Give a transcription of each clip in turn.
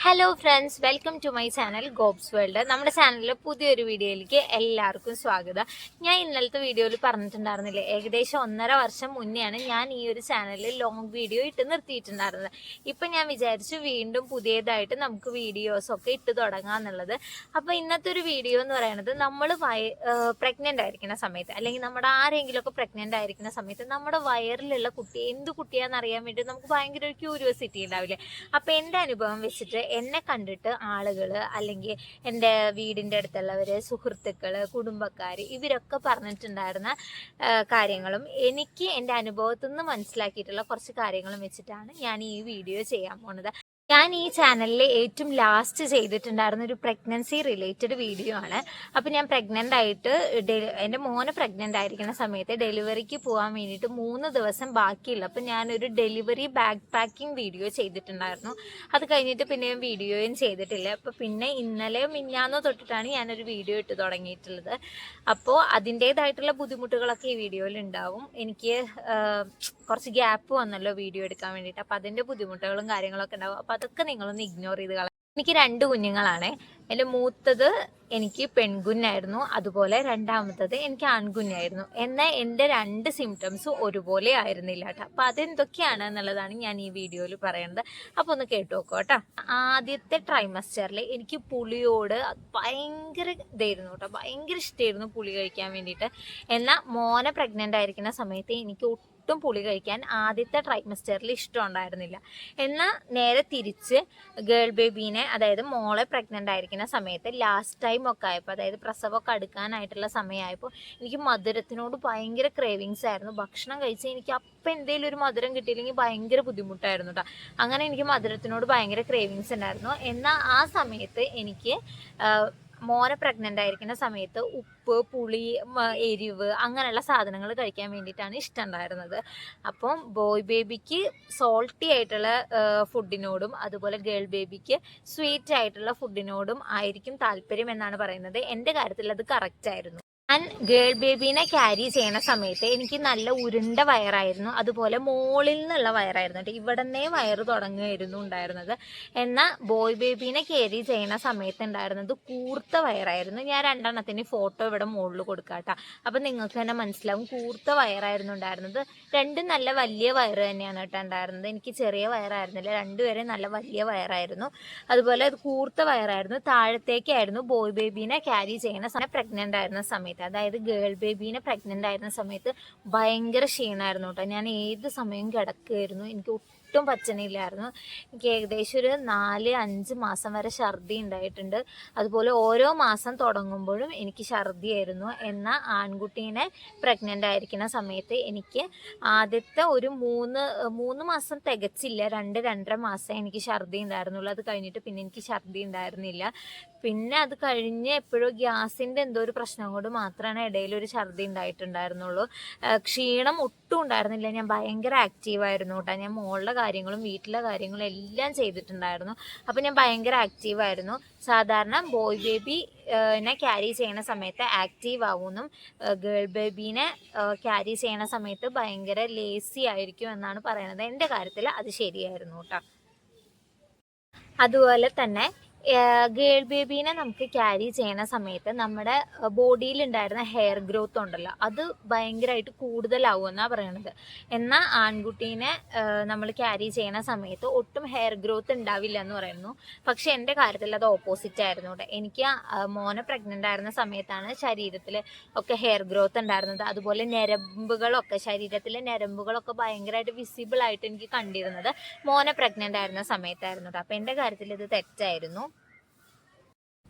Hello friends, welcome to my channel Gobs world. നമ്മുടെ ചാനലിലെ പുതിയൊരു വീഡിയോയിലേക്ക് എല്ലാവർക്കും സ്വാഗതം. ഞാൻ ഇന്നലത്തെ വീഡിയോയിൽ പറഞ്ഞിട്ടുണ്ടായിരുന്നില്ലേ, ഏകദേശം 1.5 വർഷം മുന്നെയാണ് ഞാൻ ഈ ഒരു ചാനലിൽ ലോങ് വീഡിയോ ഇട്ട് നിർത്തിയിട്ടുണ്ടായിരുന്നത്. ഇപ്പം ഞാൻ വിചാരിച്ചു വീണ്ടും പുതിയതായിട്ട് നമുക്ക് വീഡിയോസൊക്കെ ഇട്ട് തുടങ്ങാമെന്നുള്ളത്. അപ്പോൾ ഇന്നത്തെ ഒരു വീഡിയോ എന്ന് പറയുന്നത്, നമ്മൾ പ്രഗ്നൻ്റ് ആയിരിക്കുന്ന സമയത്ത്, അല്ലെങ്കിൽ നമ്മുടെ ആരെങ്കിലുമൊക്കെ പ്രഗ്നൻ്റ് ആയിരിക്കുന്ന സമയത്ത് നമ്മുടെ വയറിലുള്ള കുട്ടി എന്ത് കുട്ടിയാണെന്ന് അറിയാൻ വേണ്ടി നമുക്ക് ഭയങ്കര ഒരു ക്യൂരിയോസിറ്റി ഉണ്ടാവില്ലേ. അപ്പോൾ എൻ്റെ അനുഭവം വെച്ചിട്ട് എന്നെ കണ്ടിട്ട് ആളുകൾ, അല്ലെങ്കിൽ എൻ്റെ വീടിൻ്റെ അടുത്തുള്ളവർ, സുഹൃത്തുക്കൾ, കുടുംബക്കാർ, ഇവരൊക്കെ പറഞ്ഞിട്ടുണ്ടായിരുന്ന കാര്യങ്ങളും എനിക്ക് എൻ്റെ അനുഭവത്തിൽ നിന്ന് മനസ്സിലാക്കിയിട്ടുള്ള കുറച്ച് കാര്യങ്ങളും വെച്ചിട്ടാണ് ഞാൻ ഈ വീഡിയോ ചെയ്യാൻ പോകുന്നത്. ഞാൻ ഈ ചാനലിൽ ഏറ്റവും ലാസ്റ്റ് ചെയ്തിട്ടുണ്ടായിരുന്ന ഒരു പ്രഗ്നൻസി റിലേറ്റഡ് വീഡിയോ ആണ്. അപ്പോൾ ഞാൻ പ്രഗ്നൻ്റ് ആയിട്ട് എൻ്റെ മോനെ പ്രഗ്നൻ്റ് ആയിരിക്കുന്ന സമയത്ത് ഡെലിവറിക്ക് പോകാൻ വേണ്ടിയിട്ട് 3 ദിവസം ബാക്കിയുള്ളൂ. അപ്പോൾ ഞാനൊരു ഡെലിവറി ബാഗ് പാക്കിംഗ് വീഡിയോ ചെയ്തിട്ടുണ്ടായിരുന്നു. അത് കഴിഞ്ഞിട്ട് പിന്നെ ഞാൻ വീഡിയോയും ചെയ്തിട്ടില്ല. അപ്പോൾ പിന്നെ ഇന്നലെ മിഞ്ഞാന്നോ തൊട്ടിട്ടാണ് ഞാനൊരു വീഡിയോ ഇട്ട് തുടങ്ങിയിട്ടുള്ളത്. അപ്പോൾ അതിൻ്റേതായിട്ടുള്ള ബുദ്ധിമുട്ടുകളൊക്കെ ഈ വീഡിയോയിൽ ഉണ്ടാവും. എനിക്ക് കുറച്ച് ഗ്യാപ്പ് വന്നല്ലോ വീഡിയോ എടുക്കാൻ വേണ്ടിയിട്ട്. അപ്പോൾ അതിൻ്റെ ബുദ്ധിമുട്ടുകളും കാര്യങ്ങളൊക്കെ ഉണ്ടാവും. അപ്പോൾ അതൊക്കെ നിങ്ങളൊന്ന് ഇഗ്നോർ ചെയ്ത് കളയാം. എനിക്ക് 2 കുഞ്ഞുങ്ങളാണ്. എൻ്റെ മൂത്തത് എനിക്ക് പെൺകുഞ്ഞായിരുന്നു, അതുപോലെ രണ്ടാമത്തത് എനിക്ക് ആൺകുഞ്ഞായിരുന്നു. എന്നാൽ എൻ്റെ 2 സിംറ്റംസ് ഒരുപോലെ ആയിരുന്നില്ല കേട്ടോ. അപ്പോൾ അതെന്തൊക്കെയാണ് എന്നുള്ളതാണ് ഞാൻ ഈ വീഡിയോയിൽ പറയുന്നത്. അപ്പോൾ ഒന്ന് കേട്ടു നോക്കൂ കേട്ടോ. ആദ്യത്തെ ട്രൈമസ്റ്ററിൽ എനിക്ക് പുളിയോട് ഭയങ്കര ഇതായിരുന്നു കേട്ടോ, ഭയങ്കര ഇഷ്ടമായിരുന്നു പുളി കഴിക്കാൻ വേണ്ടിയിട്ട്. എന്നാൽ മോനെ പ്രഗ്നൻ്റ് ആയിരിക്കുന്ന സമയത്ത് എനിക്ക് ഒട്ടും പുളി കഴിക്കാൻ ആദ്യത്തെ ട്രൈമസ്റ്ററിൽ ഇഷ്ടം ഉണ്ടായിരുന്നില്ല. എന്നാൽ നേരെ തിരിച്ച് ഗേൾ ബേബീനെ, അതായത് മോളെ പ്രഗ്നൻ്റ് ആയിരിക്കുന്ന സമയത്ത് ലാസ്റ്റ് ടൈം ഒക്കെ ആയപ്പോൾ, അതായത് പ്രസവമൊക്കെ അടുക്കാനായിട്ടുള്ള സമയമായപ്പോൾ എനിക്ക് മധുരത്തിനോട് ഭയങ്കര ക്രേവിങ്സ് ആയിരുന്നു. ഭക്ഷണം കഴിച്ച് എനിക്ക് അപ്പം എന്തെങ്കിലും ഒരു മധുരം കിട്ടിയില്ലെങ്കിൽ ഭയങ്കര ബുദ്ധിമുട്ടായിരുന്നു കേട്ടോ. അങ്ങനെ എനിക്ക് മധുരത്തിനോട് ഭയങ്കര ക്രേവിങ്സ് ഉണ്ടായിരുന്നു. എന്നാൽ ആ സമയത്ത് എനിക്ക് മോനെ പ്രഗ്നൻ്റ് ആയിരിക്കുന്ന സമയത്ത് ഉപ്പ്, പുളി, എരിവ് അങ്ങനെയുള്ള സാധനങ്ങൾ കഴിക്കാൻ വേണ്ടിയിട്ടാണ് ഇഷ്ടം ഉണ്ടായിരുന്നത്. അപ്പം ബോയ് ബേബിക്ക് സോൾട്ടി ആയിട്ടുള്ള ഫുഡിനോടും അതുപോലെ ഗേൾ ബേബിക്ക് സ്വീറ്റ് ആയിട്ടുള്ള ഫുഡിനോടും ആയിരിക്കും താല്പര്യം എന്നാണ് പറയുന്നത്. എൻ്റെ കാര്യത്തിൽ അത് കറക്റ്റ് ആയിരുന്നു. ഞാൻ ഗേൾ ബേബീനെ ക്യാരി ചെയ്യണ സമയത്ത് എനിക്ക് നല്ല ഉരുണ്ട വയറായിരുന്നു, അതുപോലെ മുകളിൽ നിന്നുള്ള വയറായിരുന്നു കേട്ടോ. ഇവിടെ നിന്നേ വയറ് തുടങ്ങുമായിരുന്നു ഉണ്ടായിരുന്നത്. എന്നാൽ ബോയ് ബേബീനെ ക്യാരി ചെയ്യണ സമയത്ത് ഉണ്ടായിരുന്നത് കൂർത്ത വയറായിരുന്നു. ഞാൻ 2 ഫോട്ടോ ഇവിടെ മുകളിൽ കൊടുക്കാം കേട്ടോ. അപ്പം നിങ്ങൾക്ക് തന്നെ മനസ്സിലാവും, കൂർത്ത വയറായിരുന്നു ഉണ്ടായിരുന്നത്. 2 നല്ല വലിയ വയറ് തന്നെയാണ് കേട്ടോ ഉണ്ടായിരുന്നത്. എനിക്ക് ചെറിയ വയറായിരുന്നില്ല, 2 നല്ല വലിയ വയറായിരുന്നു. അതുപോലെ അത് കൂർത്ത വയറായിരുന്നു. താഴത്തേക്കായിരുന്നു ബോയ് ബേബീനെ ക്യാരി ചെയ്യണ സമയം, പ്രഗ്നൻ്റ് ആയിരുന്ന സമയത്ത്, അതായത് ഗേൾ ബേബീനെ പ്രഗ്നൻ്റ് ആയിരുന്ന സമയത്ത് ഭയങ്കര ക്ഷീണമായിരുന്നു കേട്ടോ. ഞാൻ ഏത് സമയം കിടക്കുകയായിരുന്നു, എനിക്ക് ഒട്ടും പച്ചനില്ലായിരുന്നു. എനിക്ക് ഏകദേശം ഒരു 4-5 മാസം വരെ ഛർദി ഉണ്ടായിട്ടുണ്ട്. അതുപോലെ ഓരോ മാസം തുടങ്ങുമ്പോഴും എനിക്ക് ഛർദിയായിരുന്നു. എന്നാൽ ആൺകുട്ടീനെ പ്രഗ്നൻ്റ് ആയിരിക്കുന്ന സമയത്ത് എനിക്ക് ആദ്യത്തെ ഒരു 3 മാസം തികച്ചില്ല, 2-2.5 മാസം എനിക്ക് ഛർദി ഉണ്ടായിരുന്നുള്ളൂ. അത് കഴിഞ്ഞിട്ട് പിന്നെ എനിക്ക് ഛർദി ഉണ്ടായിരുന്നില്ല. പിന്നെ അത് കഴിഞ്ഞ് എപ്പോഴും ഗ്യാസിൻ്റെ എന്തോ ഒരു പ്രശ്നം കൊണ്ട് മാത്രമാണ് ഇടയിലൊരു ഛർദി ഉണ്ടായിട്ടുണ്ടായിരുന്നുള്ളൂ. ക്ഷീണം ഒട്ടും ഉണ്ടായിരുന്നില്ല. ഞാൻ ഭയങ്കര ആക്റ്റീവായിരുന്നു കേട്ടോ. ഞാൻ മോളുടെ കാര്യങ്ങളും വീട്ടിലെ കാര്യങ്ങളും എല്ലാം ചെയ്തിട്ടുണ്ടായിരുന്നു. അപ്പോൾ ഞാൻ ഭയങ്കര ആക്റ്റീവായിരുന്നു. സാധാരണ ബോയ് ബേബിനെ ക്യാരി ചെയ്യണ സമയത്ത് ആക്റ്റീവ് ആവുമെന്നും ഗേൾ ബേബീനെ ക്യാരി ചെയ്യണ സമയത്ത് ഭയങ്കര ലേസി ആയിരിക്കും എന്നാണ് പറയുന്നത്. എൻ്റെ കാര്യത്തിൽ അത് ശരിയായിരുന്നു കേട്ടോ. അതുപോലെ തന്നെ ഗേൾ ബേബീനെ നമുക്ക് ക്യാരി ചെയ്യണ സമയത്ത് നമ്മുടെ ബോഡിയിലുണ്ടായിരുന്ന ഹെയർ ഗ്രോത്ത് ഉണ്ടല്ലോ, അത് ഭയങ്കരമായിട്ട് കൂടുതലാവും എന്നാണ് പറയണത്. എന്നാൽ ആൺകുട്ടീനെ നമ്മൾ ക്യാരി ചെയ്യണ സമയത്ത് ഒട്ടും ഹെയർ ഗ്രോത്ത് ഉണ്ടാവില്ല എന്ന് പറയുന്നു. പക്ഷെ എൻ്റെ കാര്യത്തിൽ അത് ഓപ്പോസിറ്റ് ആയിരുന്നു കേട്ടോ. എനിക്ക് മോനെ പ്രഗ്നൻ്റ് ആയിരുന്ന സമയത്താണ് ശരീരത്തിൽ ഒക്കെ ഹെയർ ഗ്രോത്ത് ഉണ്ടായിരുന്നത്. അതുപോലെ ഞരമ്പുകളൊക്കെ, ശരീരത്തിലെ ഞരമ്പുകളൊക്കെ ഭയങ്കരമായിട്ട് വിസിബിൾ ആയിട്ട് എനിക്ക് കണ്ടിരുന്നത് മോനെ പ്രഗ്നൻ്റ് ആയിരുന്ന സമയത്തായിരുന്നു കേട്ടോ. അപ്പോൾ എൻ്റെ കാര്യത്തിൽ ഇത് തെറ്റായിരുന്നു.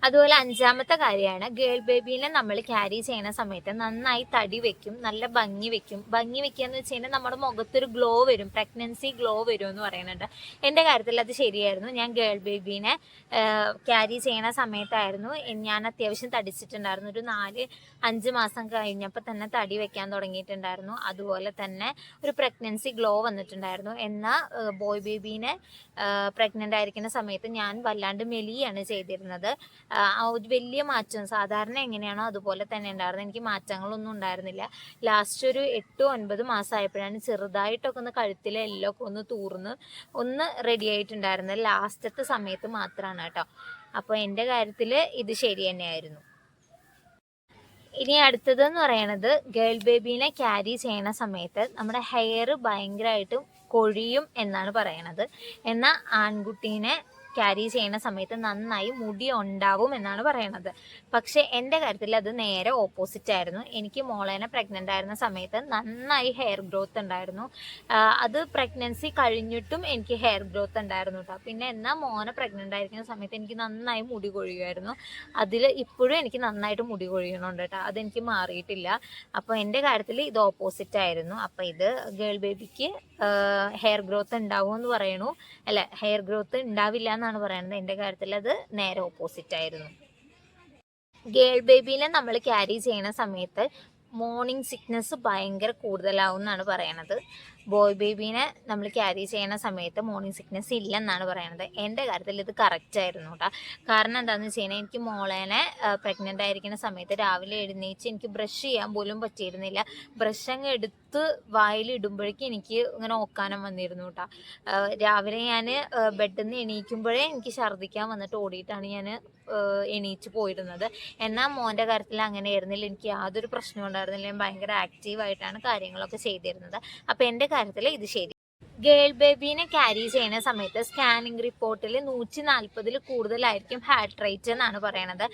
അതുപോലെ 5ാമത്തെ കാര്യമാണ്, ഗേൾ ബേബീനെ നമ്മൾ ക്യാരി ചെയ്യുന്ന സമയത്ത് നന്നായി തടി വെക്കും, നല്ല ഭംഗി വെക്കും. ഭംഗി വെക്കുക എന്ന് വെച്ച് കഴിഞ്ഞാൽ നമ്മുടെ മുഖത്തൊരു ഗ്ലോ വരും, പ്രഗ്നൻസി ഗ്ലോ വരും എന്ന് പറയുന്നുണ്ട്. എൻ്റെ കാര്യത്തിൽ അത് ശരിയായിരുന്നു. ഞാൻ ഗേൾ ബേബീനെ ക്യാരി ചെയ്യണ സമയത്തായിരുന്നു ഞാൻ അത്യാവശ്യം തടിച്ചിട്ടുണ്ടായിരുന്നു. ഒരു 4-5 മാസം കഴിഞ്ഞപ്പോൾ തന്നെ തടി വെക്കാൻ തുടങ്ങിയിട്ടുണ്ടായിരുന്നു. അതുപോലെ തന്നെ ഒരു പ്രഗ്നൻസി ഗ്ലോ വന്നിട്ടുണ്ടായിരുന്നു. എന്നാൽ ബോയ് ബേബീനെ പ്രഗ്നൻ്റ് ആയിരിക്കുന്ന സമയത്ത് ഞാൻ വല്ലാണ്ട് മെലിയാണ് ചെയ്തിരുന്നത്. ആ ഒരു വലിയ മാറ്റം സാധാരണ എങ്ങനെയാണോ അതുപോലെ തന്നെ ഉണ്ടായിരുന്നു. എനിക്ക് മാറ്റങ്ങളൊന്നും ഉണ്ടായിരുന്നില്ല. ലാസ്റ്റ് ഒരു 8-9 മാസമായപ്പോഴാണ് ചെറുതായിട്ടൊക്കെ ഒന്ന് കഴുത്തിലെ എല്ലൊക്കെ ഒന്ന് തൂർന്ന് ഒന്ന് റെഡി ആയിട്ടുണ്ടായിരുന്നത്. ലാസ്റ്റത്തെ സമയത്ത് മാത്രമാണ് കേട്ടോ. അപ്പോൾ എൻ്റെ കാര്യത്തിൽ ഇത് ശരി തന്നെയായിരുന്നു. ഇനി അടുത്തതെന്ന് പറയണത് ഗേൾ ബേബീനെ ക്യാരി ചെയ്യണ സമയത്ത് നമ്മുടെ ഹെയർ ഭയങ്കരമായിട്ടും കൊഴിയും എന്നാണ് പറയണത്. എന്നാൽ ആൺകുട്ടീനെ ക്യാരി ചെയ്യുന്ന സമയത്ത് നന്നായി മുടി ഉണ്ടാവും എന്നാണ് പറയണത്. പക്ഷെ എൻ്റെ കാര്യത്തിൽ അത് നേരെ ഓപ്പോസിറ്റ് ആയിരുന്നു. എനിക്ക് മോളേനെ പ്രഗ്നൻ്റ് ആയിരുന്ന സമയത്ത് നന്നായി ഹെയർ ഗ്രോത്ത് ഉണ്ടായിരുന്നു. അത് പ്രഗ്നൻസി കഴിഞ്ഞിട്ടും എനിക്ക് ഹെയർ ഗ്രോത്ത് ഉണ്ടായിരുന്നു കേട്ടോ. പിന്നെ എന്നാൽ മോനെ പ്രഗ്നൻ്റ് ആയിരിക്കുന്ന സമയത്ത് എനിക്ക് നന്നായി മുടി കൊഴിയുമായിരുന്നു. അതിൽ ഇപ്പോഴും എനിക്ക് നന്നായിട്ട് മുടി കൊഴിയണുണ്ട് കേട്ടോ. അതെനിക്ക് മാറിയിട്ടില്ല. അപ്പോൾ എൻ്റെ കാര്യത്തിൽ ഇത് ഓപ്പോസിറ്റ് ആയിരുന്നു. അപ്പോൾ ഇത് ഗേൾ ബേബിക്ക് ഹെയർ ഗ്രോത്ത് ഉണ്ടാവുമെന്ന് പറയണു. അല്ല, ഹെയർ ഗ്രോത്ത് ഉണ്ടാവില്ല എന്നാണ് പറയുന്നത്. എൻ്റെ കാര്യത്തിൽ അത് നേരെ ഓപ്പോസിറ്റ് ആയിരുന്നു. ഗേൾ ബേബീനെ നമ്മൾ ക്യാരി ചെയ്യുന്ന സമയത്ത് മോർണിംഗ് സിക്നെസ് ഭയങ്കര കൂടുതലാവും എന്നാണ് പറയണത്. ബോയ് ബേബീനെ നമ്മൾ ക്യാരി ചെയ്യുന്ന സമയത്ത് മോർണിംഗ് സിക്നെസ് ഇല്ലെന്നാണ് പറയണത്. എൻ്റെ കാര്യത്തിൽ ഇത് കറക്റ്റ് ആയിരുന്നു കേട്ടോ. കാരണം എന്താണെന്ന് വെച്ച് കഴിഞ്ഞാൽ എനിക്ക് മോളേനെ പ്രഗ്നൻ്റ് ആയിരിക്കുന്ന സമയത്ത് രാവിലെ എഴുന്നേച്ച് എനിക്ക് ബ്രഷ് ചെയ്യാൻ പോലും പറ്റിയിരുന്നില്ല. ബ്രഷ് അങ്ങ് എടുത്ത് വായിലിടുമ്പോഴേക്കും എനിക്ക് ഇങ്ങനെ ഓക്കാനം വന്നിരുന്നു കേട്ടോ. രാവിലെ ഞാൻ ബെഡിൽ നിന്ന് എണീക്കുമ്പോഴേ എനിക്ക് ഛർദ്ദിക്കാൻ വന്നിട്ട് ഓടിയിട്ടാണ് ഞാൻ എണീച്ച് പോയിരുന്നത്. എന്നാൽ മോൻ്റെ കാര്യത്തിൽ അങ്ങനെ ആയിരുന്നില്ല. എനിക്ക് യാതൊരു പ്രശ്നവും ഉണ്ടായിരുന്നില്ല. ഞാൻ ഭയങ്കര ആക്റ്റീവായിട്ടാണ് കാര്യങ്ങളൊക്കെ ചെയ്തിരുന്നത്. അപ്പോൾ എൻ്റെ കാര്യത്തിൽ ഇത് ശരി. ഗേൾ ബേബീനെ ക്യാരി ചെയ്യുന്ന സമയത്ത് സ്കാനിങ് റിപ്പോർട്ടിൽ 140 കൂടുതലായിരിക്കും ഹാർട്ട് റേറ്റ് എന്നാണ് പറയണത്.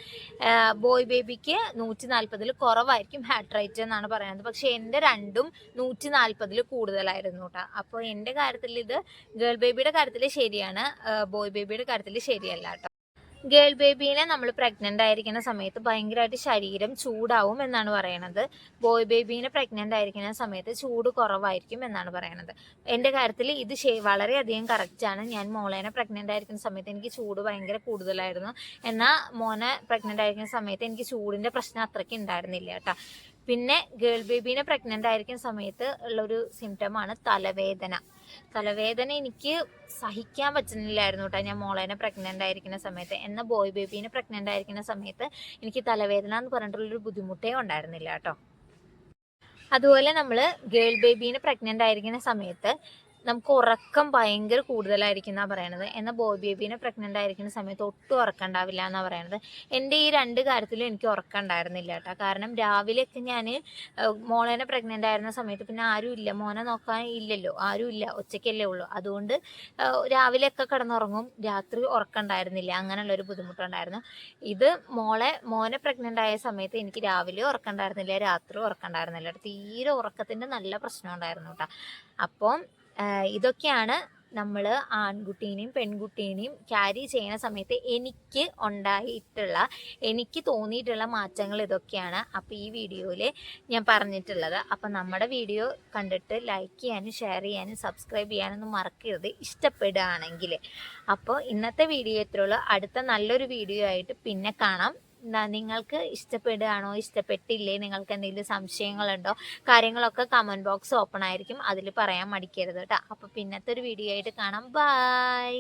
ബോയ് ബേബിക്ക് 140 കുറവായിരിക്കും ഹാർട്ട് റേറ്റ് എന്നാണ് പറയണത്. പക്ഷെ എൻ്റെ രണ്ടും 140 കൂടുതലായിരുന്നു കേട്ടോ. അപ്പോൾ എൻ്റെ കാര്യത്തിൽ ഇത് ഗേൾ ബേബിയുടെ കാര്യത്തിൽ ശരിയാണ്, ബോയ് ബേബിയുടെ കാര്യത്തിൽ ശരിയല്ല കേട്ടോ. ഗേൾ ബേബീനെ നമ്മൾ പ്രഗ്നൻ്റ് ആയിരിക്കുന്ന സമയത്ത് ഭയങ്കരമായിട്ട് ശരീരം ചൂടാവും എന്നാണ് പറയണത്. ബോയ് ബേബീനെ പ്രഗ്നൻ്റ് ആയിരിക്കുന്ന സമയത്ത് ചൂട് കുറവായിരിക്കും എന്നാണ് പറയണത്. എൻ്റെ കാര്യത്തിൽ ഇത് വളരെയധികം കറക്റ്റാണ്. ഞാൻ മോളേനെ പ്രഗ്നൻ്റ് ആയിരിക്കുന്ന സമയത്ത് എനിക്ക് ചൂട് ഭയങ്കര കൂടുതലായിരുന്നു. എന്നാൽ മോനെ പ്രഗ്നൻ്റ് ആയിരിക്കുന്ന സമയത്ത് എനിക്ക് ചൂടിൻ്റെ പ്രശ്നം അത്രയ്ക്ക് ഉണ്ടായിരുന്നില്ല കേട്ടോ. പിന്നെ ഗേൾ ബേബീനെ പ്രഗ്നൻ്റ് ആയിരിക്കുന്ന സമയത്ത് ഉള്ളൊരു സിംറ്റമാണ് തലവേദന. തലവേദന എനിക്ക് സഹിക്കാൻ പറ്റുന്നില്ലായിരുന്നു കേട്ടോ ഞാൻ മോളേനെ പ്രഗ്നൻ്റ് ആയിരിക്കുന്ന സമയത്ത്. എന്നാൽ ബോയ് ബേബീനെ പ്രഗ്നൻ്റ് ആയിരിക്കുന്ന സമയത്ത് എനിക്ക് തലവേദന എന്ന് പറഞ്ഞിട്ടുള്ളൊരു ബുദ്ധിമുട്ടേ ഉണ്ടായിരുന്നില്ല കേട്ടോ. അതുപോലെ നമ്മൾ ഗേൾ ബേബീനെ പ്രഗ്നൻ്റ് ആയിരിക്കുന്ന സമയത്ത് നമുക്ക് ഉറക്കം ഭയങ്കര കൂടുതലായിരിക്കും എന്നാണ് പറയണത്. എന്നാൽ ബോയ് ബേബീനെ പ്രഗ്നൻ്റ് ആയിരിക്കുന്ന സമയത്ത് ഒട്ടും ഉറക്കം ഉണ്ടാവില്ല എന്നാണ് പറയണത്. എൻ്റെ ഈ രണ്ട് കാര്യത്തിലും എനിക്ക് ഉറക്കം ഉണ്ടായിരുന്നില്ല കേട്ടോ. കാരണം രാവിലെയൊക്കെ ഞാൻ മോളേനെ പ്രഗ്നൻ്റ് ആയിരുന്ന സമയത്ത് പിന്നെ ആരും ഇല്ല, മോനെ നോക്കാൻ ഇല്ലല്ലോ, ആരും ഇല്ല, ഒറ്റയ്ക്കല്ലേ ഉള്ളൂ. അതുകൊണ്ട് രാവിലെയൊക്കെ കിടന്നുറങ്ങും, രാത്രി ഉറക്കം ഉണ്ടായിരുന്നില്ല. അങ്ങനെയുള്ളൊരു ബുദ്ധിമുട്ടുണ്ടായിരുന്നു. ഇത് മോനെ പ്രഗ്നൻ്റ് ആയ സമയത്ത് എനിക്ക് രാവിലെ ഉറക്കം ഉണ്ടായിരുന്നില്ല, രാത്രി ഉറക്കം ഉണ്ടായിരുന്നില്ല. തീരെ ഉറക്കത്തിൻ്റെ നല്ല പ്രശ്നം ഉണ്ടായിരുന്നു കേട്ടോ. അപ്പം ഇതൊക്കെയാണ് നമ്മൾ ആൺകുട്ടീനെയും പെൺകുട്ടീനെയും ക്യാരി ചെയ്യുന്ന സമയത്ത് എനിക്ക് തോന്നിയിട്ടുള്ള മാറ്റങ്ങൾ ഇതൊക്കെയാണ്. അപ്പോൾ ഈ വീഡിയോയിൽ ഞാൻ പറഞ്ഞിട്ടുള്ളത്. അപ്പം നമ്മുടെ വീഡിയോ കണ്ടിട്ട് ലൈക്ക് ചെയ്യാനും ഷെയർ ചെയ്യാനും സബ്സ്ക്രൈബ് ചെയ്യാനൊന്നും മറക്കരുത് ഇഷ്ടപ്പെടുകയാണെങ്കിൽ. അപ്പോൾ ഇന്നത്തെ വീഡിയോ ഇത്രയുള്ളൂ. അടുത്ത നല്ലൊരു വീഡിയോ ആയിട്ട് പിന്നെ കാണാം. നിങ്ങൾക്ക് ഇഷ്ടപ്പെടുകയാണോ, ഇഷ്ടപ്പെട്ടില്ലേ, നിങ്ങൾക്ക് എന്തെങ്കിലും സംശയങ്ങളുണ്ടോ, കാര്യങ്ങളൊക്കെ കമൻറ്റ് ബോക്സ് ഓപ്പൺ ആയിരിക്കും, അതിൽ പറയാൻ മടിക്കരുത് കേട്ടോ. അപ്പോൾ പിന്നത്തെ ഒരു വീഡിയോ ആയിട്ട് കാണാം. ബൈ.